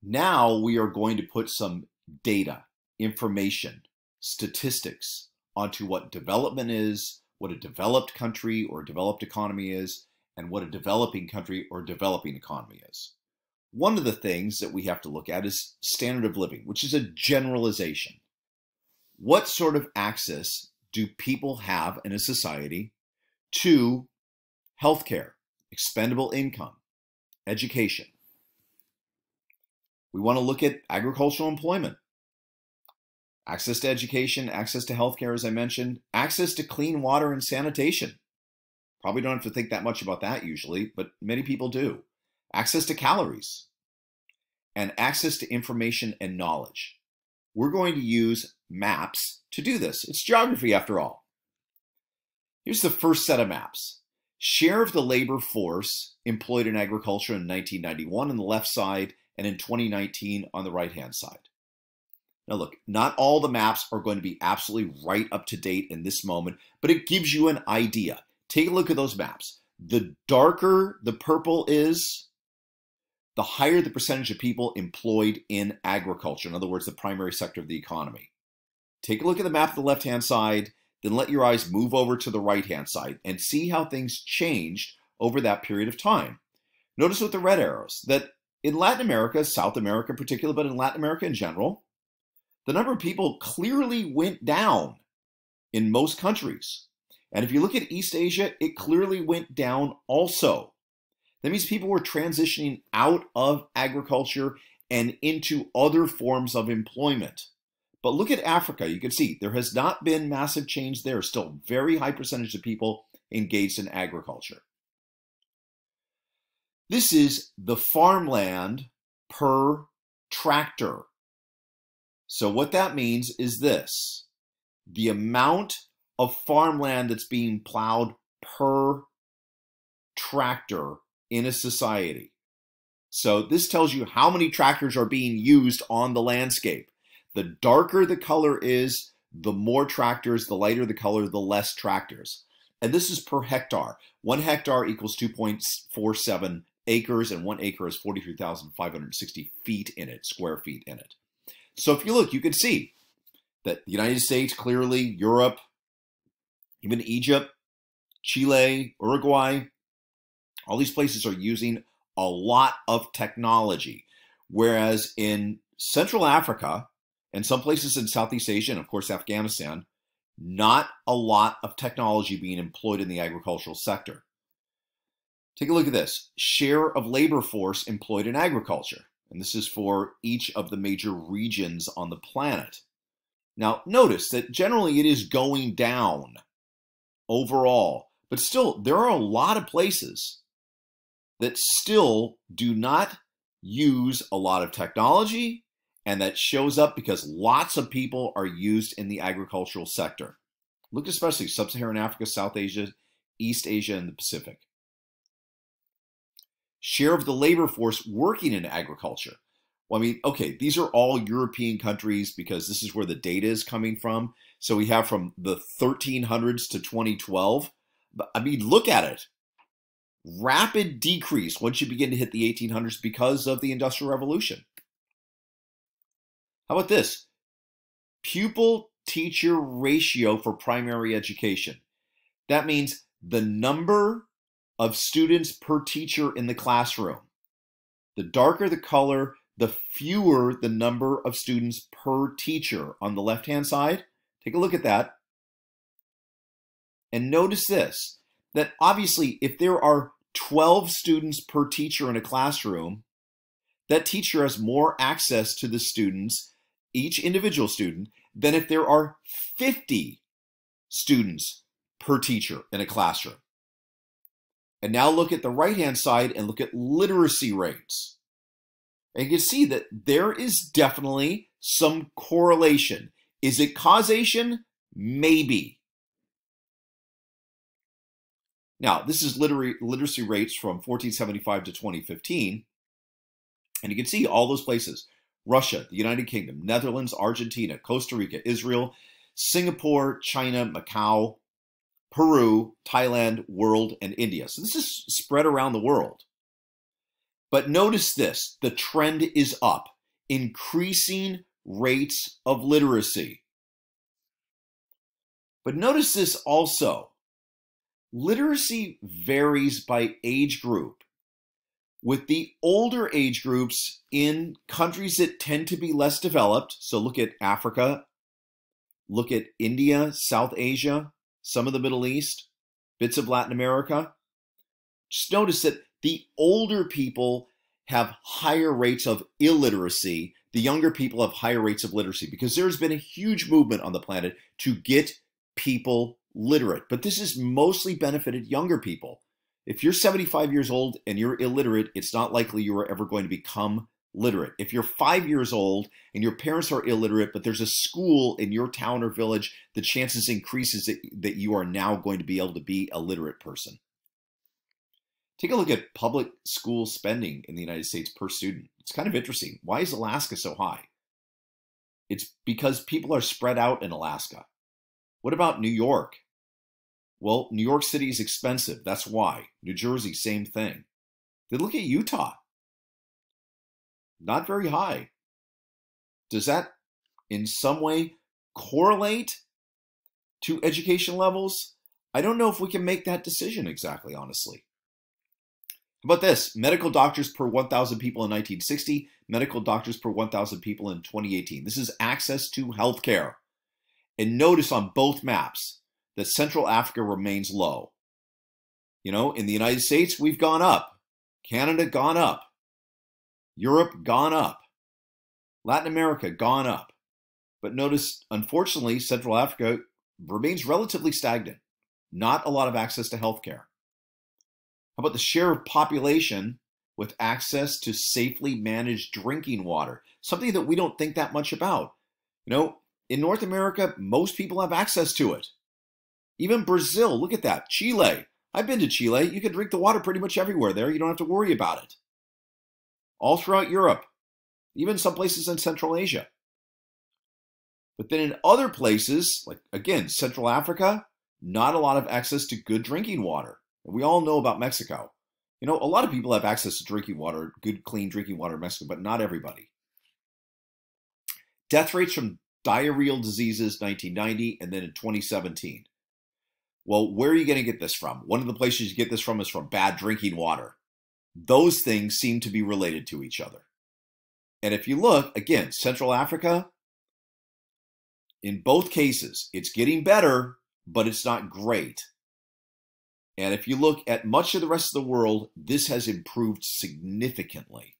Now we are going to put some data, information, statistics onto what development is, what a developed country or developed economy is, and what a developing country or developing economy is. One of the things that we have to look at is standard of living, which is a generalization. What sort of access do people have in a society to healthcare, expendable income, education? We want to look at agricultural employment, access to education, access to healthcare, as I mentioned, access to clean water and sanitation. Probably don't have to think that much about that usually, but many people do. Access to calories, and access to information and knowledge. We're going to use maps to do this. It's geography after all. Here's the first set of maps. Share of the labor force employed in agriculture in 1991 on the left side, and in 2019 on the right-hand side. Now look, not all the maps are going to be absolutely right up to date in this moment, but it gives you an idea. Take a look at those maps. The darker the purple is, the higher the percentage of people employed in agriculture. In other words, the primary sector of the economy. Take a look at the map on the left-hand side, then let your eyes move over to the right-hand side and see how things changed over that period of time. Notice with the red arrows that in Latin America, South America in particular, but in Latin America in general, the number of people clearly went down in most countries. And if you look at East Asia, it clearly went down also. That means people were transitioning out of agriculture and into other forms of employment. But look at Africa. You can see there has not been massive change there. Still very high percentage of people engaged in agriculture. This is the farmland per tractor. So what that means is this: the amount of farmland that's being plowed per tractor in a society. So this tells you how many tractors are being used on the landscape. The darker the color is, the more tractors, the lighter the color, the less tractors. And this is per hectare. 1 hectare equals 2.47 acres, and 1 acre is 43,560 feet in it, square feet in it. So if you look, you can see that the United States, clearly, Europe, even Egypt, Chile, Uruguay, all these places are using a lot of technology. Whereas in Central Africa and some places in Southeast Asia, and of course Afghanistan, not a lot of technology being employed in the agricultural sector. Take a look at this. Share of labor force employed in agriculture. And this is for each of the major regions on the planet. Now, notice that generally it is going down overall, but still there are a lot of places that still do not use a lot of technology, and that shows up because lots of people are used in the agricultural sector. Look especially Sub-Saharan Africa, South Asia, East Asia, and the Pacific. Share of the labor force working in agriculture. Well, I mean, okay, these are all European countries because this is where the data is coming from. So we have from the 1300s to 2012. But I mean, look at it. Rapid decrease once you begin to hit the 1800s because of the Industrial Revolution. How about this? Pupil-teacher ratio for primary education. That means the number of students per teacher in the classroom. The darker the color, the fewer the number of students per teacher on the left-hand side. Take a look at that. And notice this, that obviously if there are 12 students per teacher in a classroom, that teacher has more access to the students, each individual student, than if there are 50 students per teacher in a classroom. And now look at the right-hand side and look at literacy rates. And you can see that there is definitely some correlation. Is it causation? Maybe. Now, this is literacy rates from 1475 to 2015. And you can see all those places: Russia, the United Kingdom, Netherlands, Argentina, Costa Rica, Israel, Singapore, China, Macau, Peru, Thailand, world, and India. So this is spread around the world. But notice this, the trend is up, increasing rates of literacy. But notice this also, literacy varies by age group. With the older age groups in countries that tend to be less developed, so look at Africa, look at India, South Asia, some of the Middle East, bits of Latin America, just notice that the older people have higher rates of illiteracy. The younger people have higher rates of literacy because there's been a huge movement on the planet to get people literate. But this has mostly benefited younger people. If you're 75 years old and you're illiterate, it's not likely you are ever going to become literate. If you're 5 years old and your parents are illiterate, but there's a school in your town or village, the chances increases that you are now going to be able to be a literate person. Take a look at public school spending in the United States per student. It's kind of interesting. Why is Alaska so high? It's because people are spread out in Alaska. What about New York? Well, New York City is expensive. That's why. New Jersey, same thing. Then look at Utah. Not very high. Does that in some way correlate to education levels? I don't know if we can make that decision exactly, honestly. How about this? Medical doctors per 1,000 people in 1960, medical doctors per 1,000 people in 2018. This is access to healthcare. And notice on both maps that Central Africa remains low. You know, in the United States, we've gone up. Canada, gone up. Europe, gone up. Latin America, gone up. But notice, unfortunately, Central Africa remains relatively stagnant. Not a lot of access to healthcare. How about the share of population with access to safely managed drinking water? Something that we don't think that much about. You know, in North America, most people have access to it. Even Brazil, look at that. Chile. I've been to Chile. You can drink the water pretty much everywhere there. You don't have to worry about it. All throughout Europe. Even some places in Central Asia. But then in other places, like, again, Central Africa, not a lot of access to good drinking water. And we all know about Mexico. You know, a lot of people have access to drinking water, good, clean drinking water in Mexico, but not everybody. Death rates from diarrheal diseases, 1990, and then in 2017. Well, where are you going to get this from? One of the places you get this from is from bad drinking water. Those things seem to be related to each other. And if you look, again, Central Africa, in both cases, it's getting better, but it's not great. And if you look at much of the rest of the world, this has improved significantly.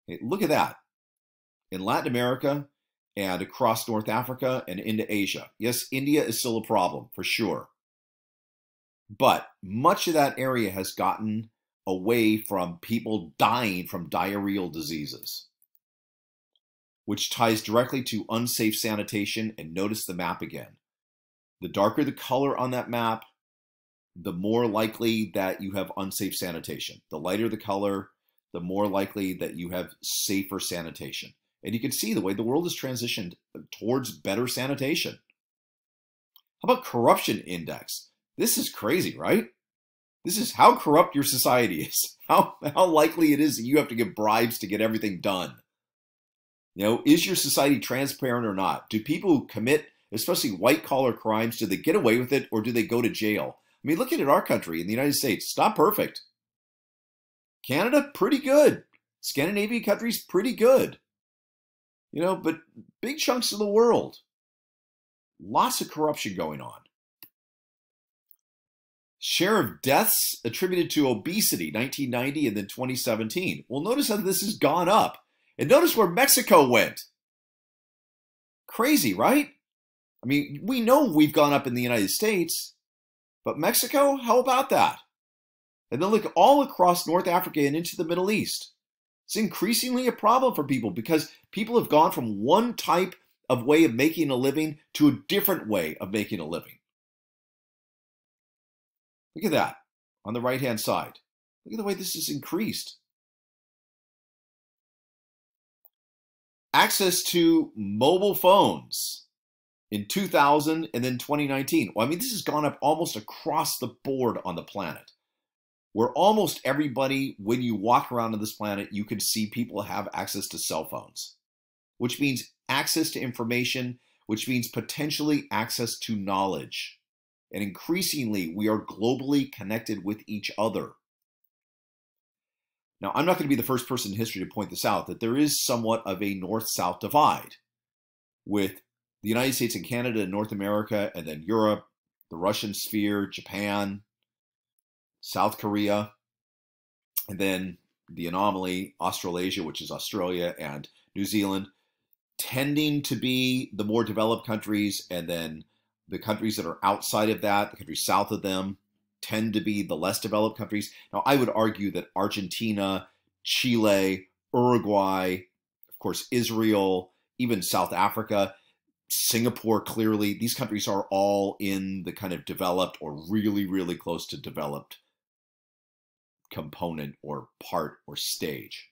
Okay, look at that. In Latin America and across North Africa and into Asia. Yes, India is still a problem, for sure. But much of that area has gotten away from people dying from diarrheal diseases, which ties directly to unsafe sanitation. And notice the map again. The darker the color on that map, the more likely that you have unsafe sanitation. The lighter the color, the more likely that you have safer sanitation. And you can see the way the world has transitioned towards better sanitation. How about corruption index? This is crazy, right? This is how corrupt your society is. How likely it is that you have to give bribes to get everything done. You know, is your society transparent or not? Do people who commit, especially white-collar crimes, do they get away with it or do they go to jail? I mean, look at our country in the United States. It's not perfect. Canada, pretty good. Scandinavian countries, pretty good. You know, but big chunks of the world, lots of corruption going on. Share of deaths attributed to obesity, 1990 and then 2017. Well, notice how this has gone up. And notice where Mexico went. Crazy, right? I mean, we know we've gone up in the United States, but Mexico, how about that? And then look all across North Africa and into the Middle East. It's increasingly a problem for people because people have gone from one type of way of making a living to a different way of making a living. Look at that on the right-hand side. Look at the way this has increased. Access to mobile phones in 2000 and then 2019. Well, I mean, this has gone up almost across the board on the planet. where almost everybody, when you walk around on this planet, you can see people have access to cell phones, which means access to information, which means potentially access to knowledge. And increasingly, we are globally connected with each other. Now, I'm not going to be the first person in history to point this out, that there is somewhat of a North-South divide with the United States and Canada and North America, and then Europe, the Russian sphere, Japan, South Korea, and then the anomaly, Australasia, which is Australia and New Zealand, tending to be the more developed countries, and then the countries that are outside of that, the countries south of them, tend to be the less developed countries. Now, I would argue that Argentina, Chile, Uruguay, of course, Israel, even South Africa, Singapore, clearly, these countries are all in the kind of developed or really, really close to developed component or part or stage.